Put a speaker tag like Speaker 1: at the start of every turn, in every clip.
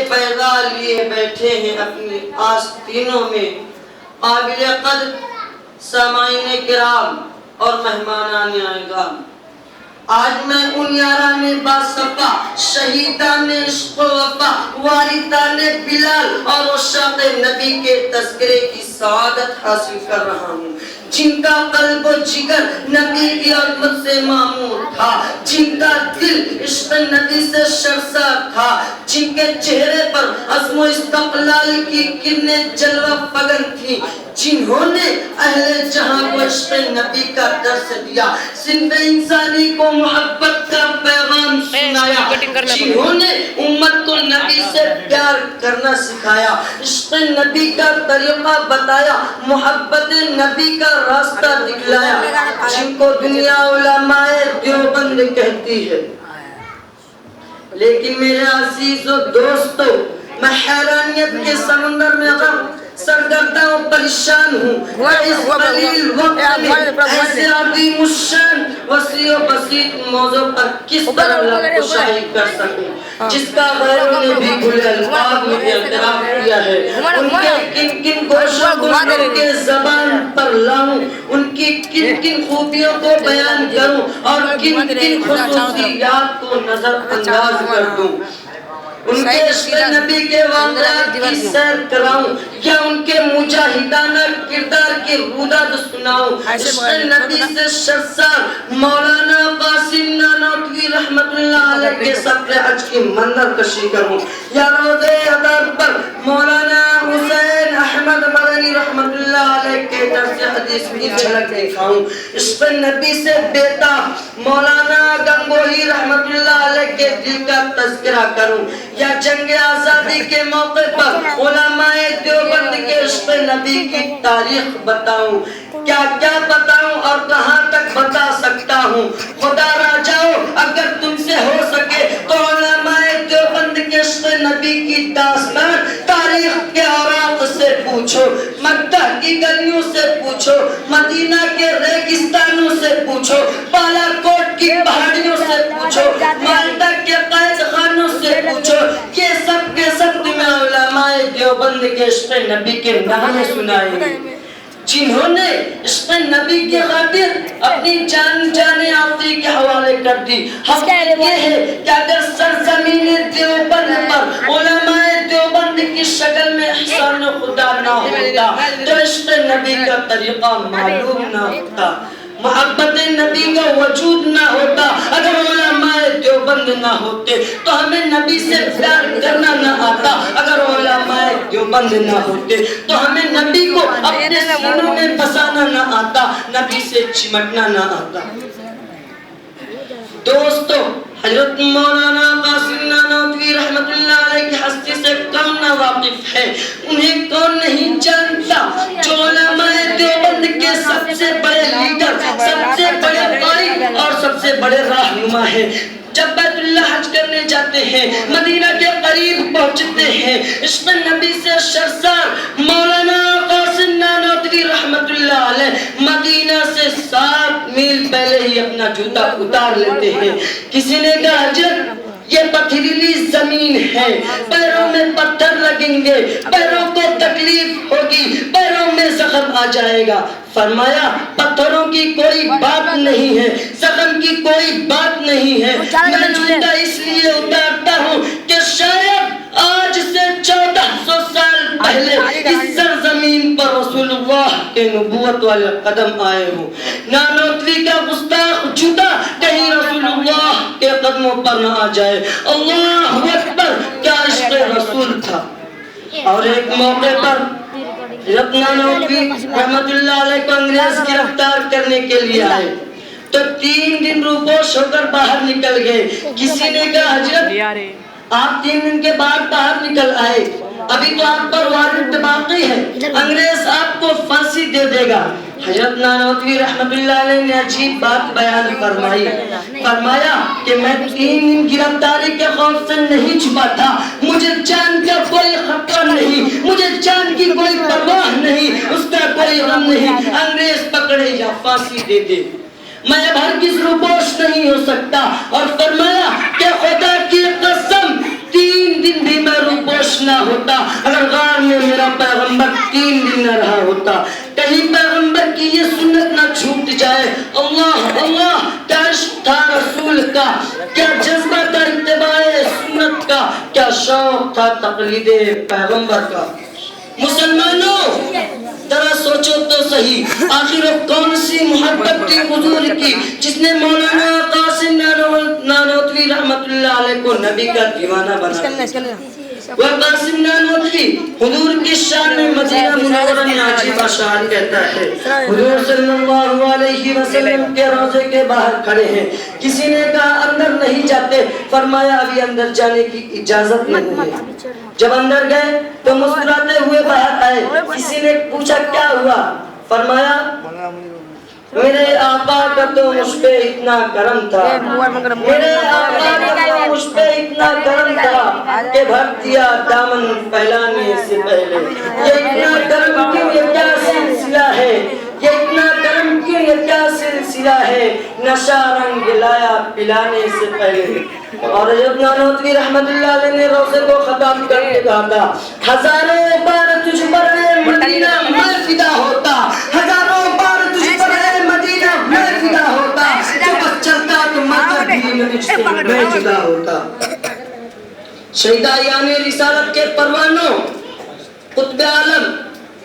Speaker 1: پیغام لیے بیٹھے ہیں اپنی آستینوں میں. قابل قدر سامعین کرام اور مہمانان اعزاز، آج میں ان یاران باصفا، شہیدان عشق و وفا، وارثان بلال اور عشاق نبی کے تذکرے کی سعادت حاصل کر رہا ہوں، جن کا قلب و جگر نبی کی عظمت سے معمور تھا، جن کا دل عشق نبی سے شرسا تھا، جن کے چہرے پر عزم و استقلال کی کرنیں جلوہ فگن تھی، جنہوں نے اہل جہاں کو عشق نبی کا درس دیا، صنف انسانی کو محبت کا پیغام سنایا، جنہوں نے امت کو نبی سے پیار کرنا سکھایا، عشق نبی کا طریقہ بتایا، محبت نبی کا راستہ دکھلایا، جن کو دنیا علماء دیوبند کہتی ہے. لیکن میرے عزیز و دوستو، میں حیرانیت کے سمندر میں غرق، سرگردہ و پریشان ہوں. اس قلیل وقت میں ایسے عظیم الشان وسیع و بسیط موضوع پر کس طرح لفظ شاہی کر سکوں، جس کا غیروں نے بھی گل الفاظ میں اعتراف کیا ہے. ان کے کن کن گوشوں کو ان کے زبان پر لاؤں، ان کی کن کن خوبیوں کو بیان کروں اور کن کن خصوصیات کو نظر انداز کر دوں. ان کے عشق نبی کے واقعات کی سیر کراؤں یا ان کے مجاہدانہ کردار کی روداد سناؤں. عشق نبی سے شرسار مولانا قاسم نانوتوی رحمت اللہ علیہ کے سفر حج کی منظر کشی کروں یا روضہ عطار پر مولانا حسین احمد مدنی رحمت اللہ علیہ کے درس حدیث کی جھلک دکھاؤں. عشق نبی سے بیتاب مولانا گنگوہی رحمت اللہ علیہ کے دل کا تذکرہ کروں یا جنگ آزادی کے موقع پر علماء دیوبند کے عشق نبی کی تاریخ بتاؤں. کیا کیا بتاؤں اور کہاں تک بتا سکتا ہوں. خدا را جاؤ اگر تم سے ہو سکے تو علماء دیوبند کے عشق نبی کی داستان تاریخ کے اوراق سے پوچھو، مکہ کی گلیوں سے پوچھو، مدینہ کے ریگستانوں سے پوچھو، بالا کوٹ کی پہاڑیوں سے پوچھو، مالدہ کے قید خانوں سے پوچھو. یہ سب کے سب تمہیں علماء دیوبند کے عشق نبی کے نام سنائیں گے، جنہوں نے عشق نبی کے خاطر اپنی جان آخری کے حوالے کر دی. حقیقت یہ ہے کہ اگر سرزمین دیوبند پر علماء دیوبند کی شکل میں احسان خدا نہ ہوتا تو عشق نبی کا طریقہ معلوم نہ ہوتا، محبت نبی کا وجود نہ ہوتا. اگر علماء دیوبند نہ ہوتے تو ہمیں نبی سے پیار کرنا نہ آتا. اگر علماء دیوبند نہ ہوتے تو ہمیں نبی کو اپنے سینوں میں بسانا نہ آتا، نبی سے چمٹنا نہ آتا. دوستو، حضرت مولانا قاسم نانوتوی رحمت اللہ علیہ کی ہستی سے کون نہ واقف ہے، انہیں کون نہیں جانتا جو علماء دیوبند کے سب سے بڑے لیڈر، سب سے بڑے قائد اور سب سے بڑے رہنما ہیں. جب بیت اللہ حج کرنے جاتے ہیں، مدینہ کے قریب پہنچتے ہیں، عشق نبی سے شرسار مولانا قاسم نانوتوی رحمت اللہ علیہ مدینہ سے 7 میل پہلے ہی اپنا جوتا اتار لیتے ہیں. کسی نے کہا حضرت یہ پتھریلی زمین ہے، پیروں میں پتھر لگیں گے، پیروں کو تکلیف ہوگی، پیروں میں زخم آ جائے گا. فرمایا پتھروں کی کوئی بات نہیں ہے، زخم کی کوئی بات نہیں ہے. میں جوتا اس لیے اتارتا ہوں کہ شاید آج سے 1400 سال پہلے اس سرزمین پر رسول اللہ کے نبوت والے قدم آئے ہوں. نانوتوی کا گستاخ جوتا کہیں رسول اللہ کے قدموں پر نہ آ جائے. اللہ اکبر، کیا عشق رسول تھا. اور ایک موقع پر حضرت نانوتوی رحمت اللہ علیہ کو انگریز گرفتار کرنے کے لیے آئے تو 3 دن روپوش ہو کر باہر نکل گئے. کسی نے کہا حضرت آپ 3 دن کے بعد باہر نکل آئے، ابھی تو آپ پر وارنٹ باقی ہے، انگریز آپ کو پھانسی دے دے گا. حضرت نانوتوی رحمت اللہ علیہ نے عجیب بات بیان فرمائی. فرمایا کہ میں 3 دن گرفتاری کے خوف سے نہیں چھپا تھا، مجھے جان کا کوئی خطرہ نہیں، مجھے جان کی کوئی پرواہ نہیں، اس کا کوئی غم نہیں. انگریز پکڑے یا پھانسی دے دے، میں اب ہرگز روپوش نہیں ہو سکتا. اور فرمایا کہ خدا کی قسم 3 دن بھی میں روپوش نہ ہوتا اگر غار میں میرا پیغمبر 3 دن نہ رہا ہوتا. کہیں پیغمبر کی یہ سنت نہ چھوٹ جائے. اللہ اللہ کیا عشق تھا رسول کا, کیا جذبہ تھا اتباع سنت کا, کیا شوق تھا تقلید پیغمبر کا. مسلمانوں ذرا سوچو تو صحیح, آخر کون سی محبت تھی حضور کی جس نے مولانا قاسم نانوتوی رحمت اللہ علیہ کو نبی کا دیوانہ بنا. وہ قاسم نانوتوی حضور کی شان میں مدینہ منورہ میں عجیب اشعار کہتا ہے. حضور صلی اللہ علیہ وسلم کے روضے کے باہر کھڑے ہیں, کسی نے کہا اندر نہیں جاتے, فرمایا ابھی اندر جانے کی اجازت نہیں ہے. جب اندر گئے تو مسکراتے ہوئے باہر آئے. کسی نے پوچھا کیا ہوا, فرمایا میرے آقا کا تو مجھ پہ اتنا کرم تھا, میرے آقا کا تو مجھ پہ اتنا کرم تھا کہ بھر دیا دامن پھیلانے سے پہلے. یہ اتنا کرم کیوں, یہ کیا سلسلہ ہے, یہ اتنا کرم کیوں, یہ کیا سلسلہ ہے, نشہ رنگ لایا پلانے سے پہلے. اور جب نانوتوی رحمت اللہ علیہ نے روزے کو ختم کر کے کہا تھا, ہزاروں بار تجھ پر ہے مدینہ میں فدا ہوتا, ہزاروں بار تجھ پر ہے مدینہ میں فدا ہوتا, جو بس چلتا تو مدد بھی میں جدا ہوتا. شہدائیان رسالت کے پروانوں, قطب عالم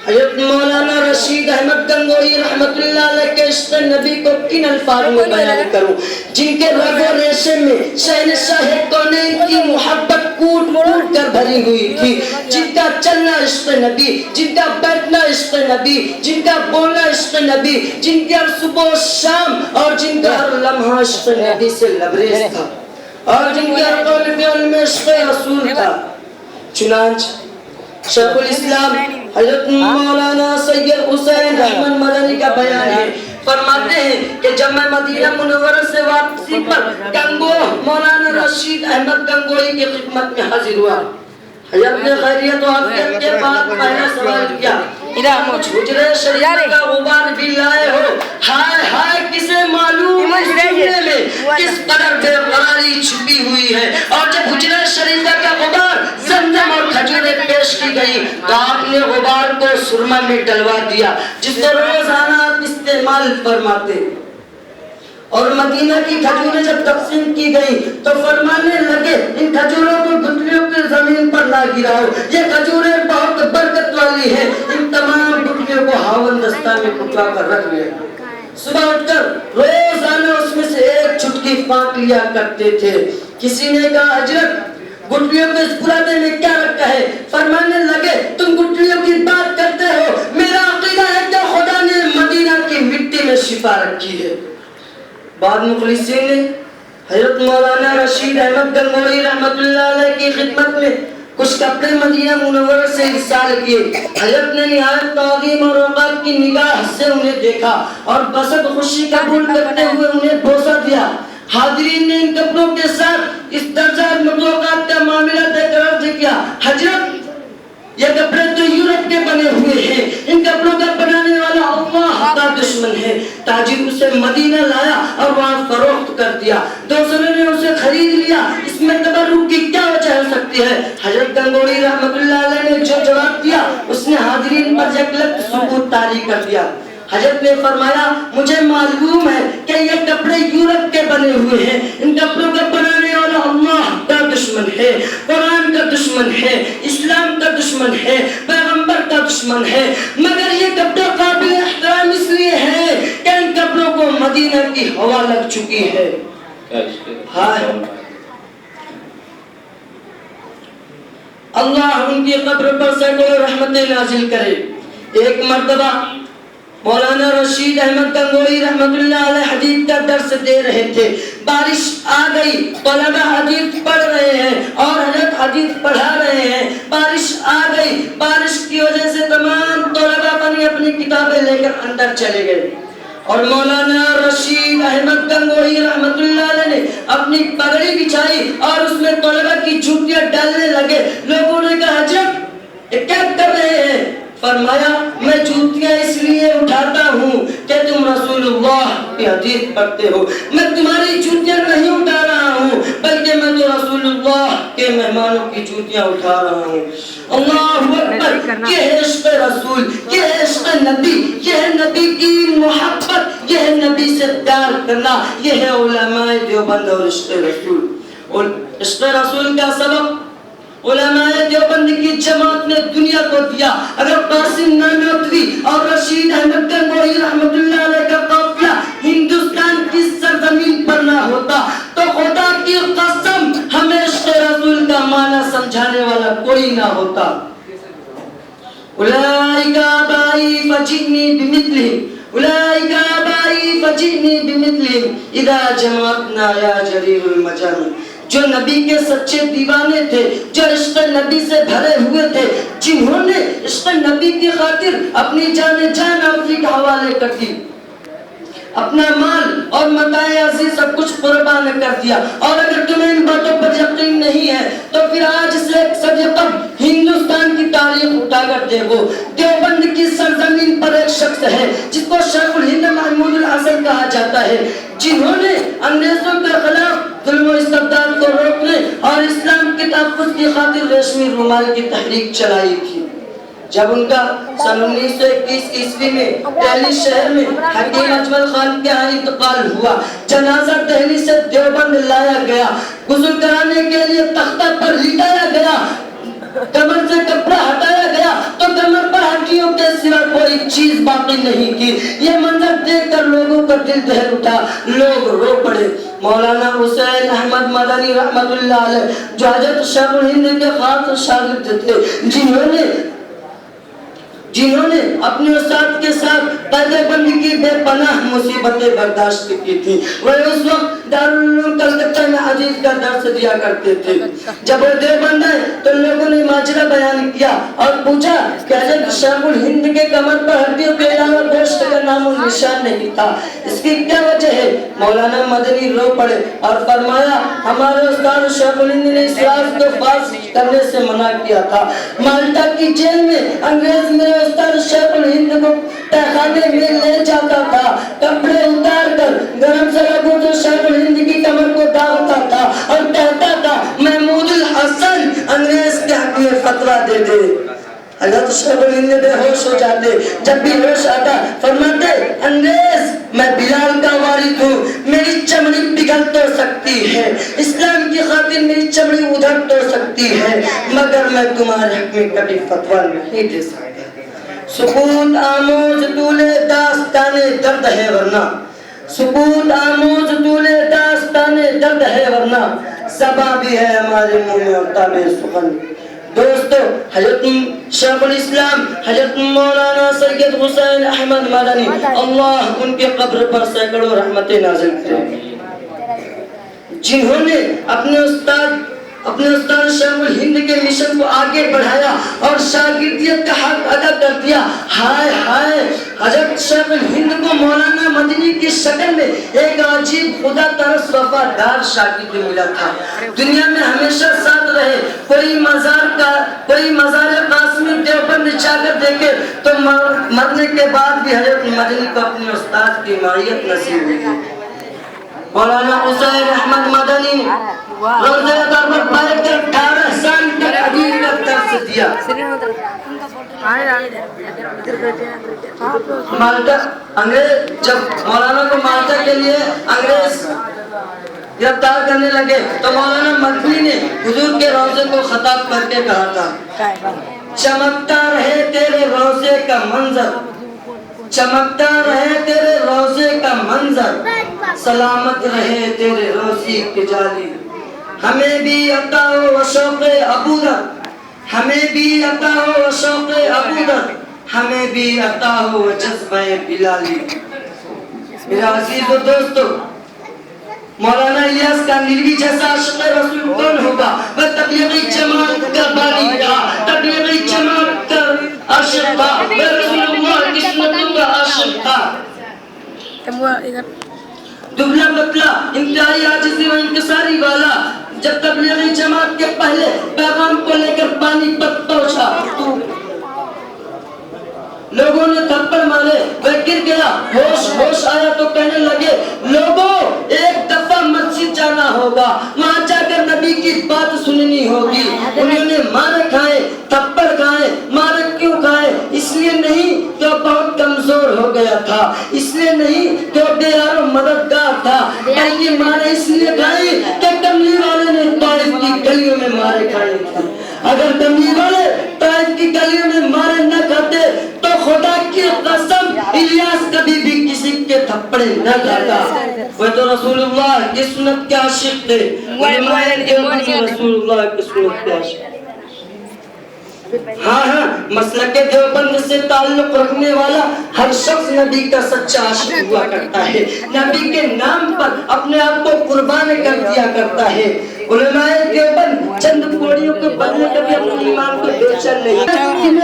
Speaker 1: حضرت مولانا رشید احمد گنگوہی رحمت اللہ علیہ کے عشق نبی کو کن الفاظ میں بیان کروں, جن کے رگ و ریشے میں شہنشاہ کونین کی محبت کوٹ کوٹ کر بھری ہوئی تھی, جن کا چلنا عشق نبی, جن کا بیٹھنا عشق نبی, جن کا بولنا عشق نبی, جن کا صبح و شام اور جن کا ہر لمحہ عشق نبی سے لبریز تھا, اور جن کا قول فعل میں عشق رسول تھا. چنانچہ شیخ الاسلام حضرت مولانا سید حسین احمد مدنی کا بیان ہے, فرماتے ہیں کہ جب میں مدینہ منورہ سے واپسی پر گنگو مولانا رشید احمد گنگوہی کی خدمت میں حاضر ہوا. حضرت نے خیریت و عافیت کے بعد پہلا سوال کیا, کچھ حجرے شریف کا غبار بھی لائے ہو؟ ہائے ہائے کسے معلوم اس دنیا میں کس قدر بے قراری چھپی ہوئی ہے. اور جب حجرے شریفہ کا غبار زمزم اور کھجوریں پیش کی گئی تو آپ نے غبار کو سرما میں ڈلوا دیا جس کو روزانہ آپ استعمال فرماتے. اور مدینہ کی کھجوریں جب تقسیم کی گئی تو فرمانے لگے ان کھجوروں کو گٹلیوں کی زمین پر نہ گراؤ, یہ کھجوریں بہت برکت والی ہیں, ان تمام گٹلیوں کو ہاون دستہ میں کٹوا کر رکھ لیا. صبح اٹھ کر روزانہ اس میں سے ایک چٹکی پھانک لیا کرتے تھے. کسی نے کہا حضرت گٹلیوں کو اس پرانے میں کیا رکھا ہے, فرمانے لگے تم گٹلیوں کی بات کرتے ہو, میرا عقیدہ ہے کہ خدا نے مدینہ کی مٹی میں شفا رکھی ہے. بعد مخلصین نے حضرت مولانا رشید احمد گنگوہی رحمت اللہ علیہ کی خدمت میں کچھ کپڑے مدینہ منورہ سے ارسال کیے. حضرت نے نہایت تعظیم اور اوقات کی نگاہ سے انہیں دیکھا اور بسط خوشی قبول کرتے ہوئے انہیں بوسہ دیا. حاضرین نے ان کپڑوں کے ساتھ اس درجہ مخلوقات کا معاملہ دے کر عرض کیا, حضرت یہ کپڑے تو یورپ کے بنے ہوئے ہیں, ان کپڑوں کا بنانے والا اللہ کا دشمن ہے. تاجر اسے مدینہ لایا اور وہاں فروخت کر دیا. دوسروں نے اسے خرید لیا, اس میں تبرک کی کیا وجہ ہو سکتی ہے؟ حضرت گنگوہی رحمت اللہ علیہ نے جو جواب دیا اس نے حاضرین پر یکلخت سکوت طاری کر دیا. حضرت نے فرمایا مجھے معلوم ہے کہ یہ کپڑے یورپ کے بنے ہوئے ہیں, ان کپڑوں کا بنانے والا اللہ کا دشمن ہے, قرآن کا دشمن ہے, اسلام کا دشمن ہے, پیغمبر کا دشمن ہے, مگر یہ کپڑے قابل احترام اس لیے ہیں کہ ان کپڑوں کو مدینہ کی ہوا لگ چکی ہے. اللہ ان کی قبر پر سینکڑوں رحمتیں نازل کرے. ایک مرتبہ مولانا رشید احمد گنگوہی رحمت اللہ علیہ حدیث کا درس دے رہے تھے. بارش آ گئی, طلبہ حدیث پڑھ رہے ہیں اور حضرت حدیث پڑھا رہے ہیں. بارش آ گئی, بارش کی وجہ سے تمام طلبہ اپنی اپنی کتابیں لے کر اندر چلے گئے اور مولانا رشید احمد گنگوہی رحمت اللہ علیہ نے اپنی پگڑی بچھائی اور اس میں طلبہ کی جوتیاں ڈالنے لگے. لوگوں نے کہا حضرت یہ کیا کر رہے ہیں؟ فرمایا میں جوتیاں اس لیے اٹھاتا ہوں کہ تم رسول اللہ کی حدیث پڑھتے ہو. میں تمہاری جوتیاں نہیں اٹھا رہا ہوں بلکہ میں تو رسول اللہ کی کے مہمانوں کی جوتیاں اٹھا رہا ہوں. اللہ اکبر. یہ ہے عشق رسول, یہ ہے عشق نبی, یہ ہے نبی کی محبت, یہ ہے نبی سے پیار کرنا, یہ ہے علماء دیوبند اور عشق رسول. اور عشق رسول کا سبب علماء دیوبند کی جماعت نے دنیا کو دیا. اگر قاسم نانوتوی اور رشید احمد گنگوہی رحمت اللہ علیہ کا قافلہ ہندوستان کی سرزمین پر نہ ہوتا تو خدا کی قسم ہمیں عشق رسول کا معنی سمجھانے والا کوئی نہ ہوتا. اولئک آبائی فجئنی بمثلہم, اولئک آبائی فجئنی بمثلہم اذا جمعتنا یا جریر المجامع. جو نبی کے سچے دیوانے تھے, جو عشق نبی سے بھرے ہوئے تھے, جنہوں نے عشق نبی کی خاطر اپنی جان آفری کا حوالے کر دی, اپنا مال اور متاع عزیز سب کچھ قربان کر دیا. اور اگر تمہیں ان باتوں پر یقین نہیں ہے تو پھر آج سے ایک صدی قبل ہندوستان کی تاریخ اٹھا کر دیکھو. دیوبند کی سرزمین پر ایک شخص ہے جس کو شیخ الہند محمود الحسن کہا جاتا ہے, جنہوں نے انگریزوں کے خلاف ظلم و استبداد کو روکنے اور اسلام کے تحفظ کی خاطر ریشمی رومال کی تحریک چلائی تھی. جب ان کا سن 1921 عیسوی میں دہلی شہر میں حکیم اجمل خان کے ہاں انتقال ہوا, جنازہ دہلی سے دیوبند لایا گیا, غسل کرانے کے لیے تختہ پر لٹایا گیا, کمر سے کپڑا ہٹایا گیا تو کمر پر ہڈیوں کے سوا کوئی چیز باقی نہیں تھی. یہ منظر دیکھ کر لوگوں کا دل دہل اٹھا, لوگ رو پڑے. مولانا حسین احمد مدنی رحمت اللہ علیہ جو حضرت شیخ الہند کے خاص شاگرد تھے, جنہوں نے اپنے استاد کے ساتھ قید بند کی بے پناہ مصیبتیں برداشت کی تھی, وہ اس وقت دارالعلوم کلکتہ میں حدیث کا درس دیا کرتے تھے. جب وہ دیوبند آئے تو لوگوں نے ماجرا بیان کیا اور پوچھا کہ حضرت شیخ الہند کے کمر پر ہڈیوں کے علاوہ گوشت کا نام و نشان نہیں تھا, اس کی کیا وجہ ہے؟ مولانا مدنی رو پڑے اور فرمایا, ہمارے استاد شیخ الہند نے اس راز کو فاش کرنے سے منع کیا تھا. مالٹا کی جیل میں انگریز میرے استاد شیخ الہند کو تہخانے میں لے جاتا تھا, کپڑے اتار کر گرم سے لگوں تو شیخ الہند کی کمر کو داغتا تھا اور کہتا تھا محمود الحسن انگریز کے حق میں فتویٰ دے دے. حضرت شیخ الہند بے ہوش ہو جاتے, جب بھی ہوش آتا فرماتے, انگریز میں بلال کا وارث ہوں, میری چمڑی پگھل تو سکتی ہے, اسلام کی خاطر میری چمڑی ادھر تو سکتی ہے, مگر میں تمہارے حق میں کبھی فتویٰ نہیں دے سکتا. سکوت آموز طول داستان درد ہے ورنہ, سکوت آموز طول داستان درد ہے ورنہ, زباں بھی ہے ہمارے منہ میں اور تابع سخن. دوستو, حضرت شیخ الاسلام حضرت مولانا سید حسین احمد مدنی اللہ ان کے قبر پر سینکڑوں رحمتیں نازل کرے, جنہوں نے اپنے استاد شیخ الہند کے مشن کو آگے بڑھایا اور شاگردیت کا حق ادا کر دیا. ہائے ہائے, حضرت شیخ الہند کو مولانا مدنی کی شکل میں ایک عجیب خدا ترس وفادار شاگرد ملا تھا. دنیا میں ہمیشہ ساتھ رہے, کوئی مزار قاسمی دیوبند جا کر دیکھے تو مرنے کے بعد بھی حضرت مدنی کو اپنے استاد کی معیت نصیب ہوئی. مولانا حسین احمد مدنی روزہ دار پر بیٹھ کر 18 سال تک حدیث کا درس دیا. مالٹا انگریز, جب مولانا کو مالٹا کے لیے انگریز گرفتار کرنے لگے تو مولانا مدنی نے حضور کے روزے کو خطاب کر کے کہا تھا, چمکتا رہے تیرے روزے کا منظر, چمکتا رہے تیرے روزے کا منظر, سلامت رہے تیرے روزی کی جالی. ہمیں بھی عطا ہو شوق ابودر, ہمیں بھی عطا ہو شوق ابودر, ہمیں بھی عطا ہو جذبہ بلالی. میرا عزیز و دوستو, مولانا الیاس کاندھلوی جیسا عاشق رسول کون ہوگا؟ وہ تبلیغی جماعت کا بانی تھا, تبلیغی جماعت کا عاشق تھا, وہ رسول اللہ کی سنتوں کا عاشق تھا. دبلا پتلا, انتہائی عاجزی و انکساری والا, جب تبلیغی جماعت کے پہلے پیغام کو لے کر پانی پت پہنچا تو لوگوں نے تھپڑ مارے, وہ گر گیا, ہوش آیا تو کہنے لگے, لوگوں ایک دفعہ مسجد جانا ہوگا, وہاں جا کر نبی کی بات سننی ہوگی. یہ مارے اس لیے کھائے کہ کملی والے نے طائف کی گلیوں میں مارے کھائے تھے. اگر کملی والے طائف کی گلیوں میں مارے نہ کھاتے تو خدا کی قسم الیاس کبھی بھی کسی کے تھپڑے نہ کھاتا. وہ تو رسول اللہ کی سنت کے عاشق تھے. رسول اللہ کی سنت کے عاشق. ہاں مسلک دیوبند سے تعلق رکھنے والا ہر شخص نبی کا سچا عاشق ہوا کرتا ہے. نبی کے نام پر اپنے آپ کو قربان کر دیا کرتا ہے. علماء دیوبند چند پوڑیوں کے بدلے کبھی اپنے ایمان کو بیچا نہیں.